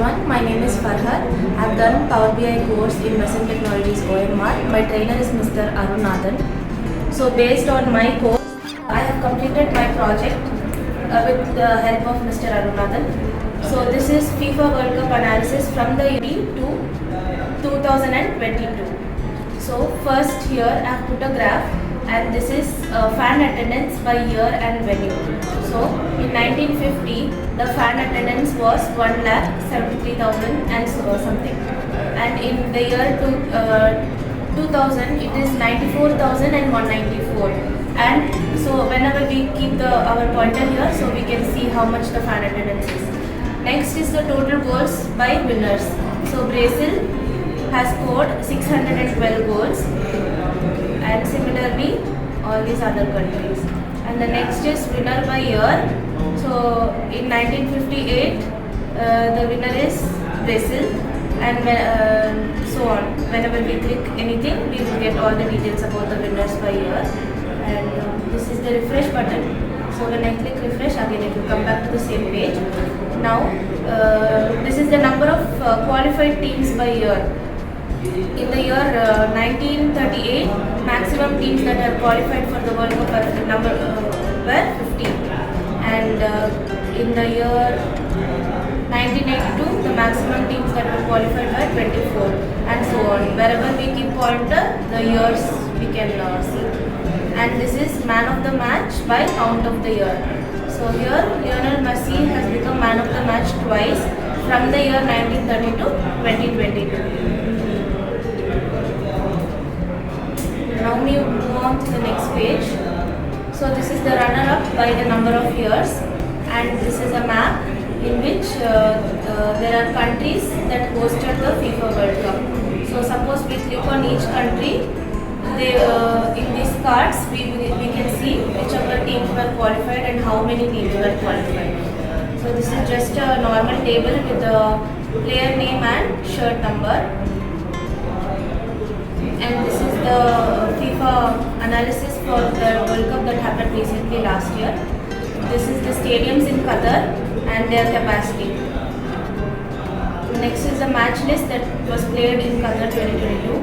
everyone, my name is Farhad. I have done Power BI course in Besant Technologies OMR. My trainer is Mr. Arunathan. So based on my course, I have completed my project with the help of Mr. Arunathan. So this is FIFA World Cup analysis from the year to 2022. So first here I have put a graph, and this is fan attendance by year and venue. So in 1950 the fan attendance was 1,73,000 and so something, and in the year 2000 it is 94,194. And so whenever we keep our pointer here, so we can see how much the fan attendance is. Next is the total goals by winners. So Brazil has scored 612 goals, and similarly all these other countries. And the next is winner by year. So in 1958 the winner is Brazil, and so on. Whenever we click anything, we will get all the details about the winners by year. And this is the refresh button. So when I click refresh, again it will come back to the same page. Now this is the number of qualified teams by year. In the year 1938, maximum teams that have qualified for the World Cup were 15, and in the year 1982, the maximum teams that were qualified were 24, and so on. Wherever we keep pointer, the years we can see. And this is man of the match by count of the year. So here Lionel Messi has become man of the match twice, from the year 1930 to 2022. Now we move on to the next page. So this is the runner-up by the number of years, and this is a map in which there are countries that hosted the FIFA World Cup. So suppose we click on each country, in these cards we can see which of the teams were qualified and how many teams were qualified. So this is just a normal table with the player name and shirt number. And this is the FIFA analysis for the World Cup that happened recently last year. This is the stadiums in Qatar and their capacity. Next is the match list that was played in Qatar 2022.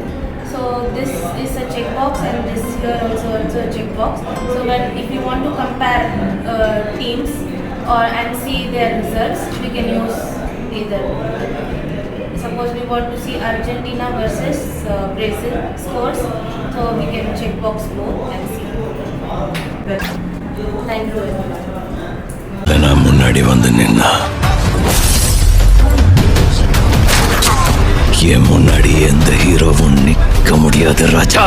So this is a checkbox, and this here also a checkbox. So if you want to compare teams and see their results, we can use either. Suppose we want to see Argentina versus Brazil scores, so we can check box both and see. Thank you. முன்னாடி வந்து நின்னா என் முன்னாடி எந்த ஹீரோவும் நிற்க முடியாது ராஜா.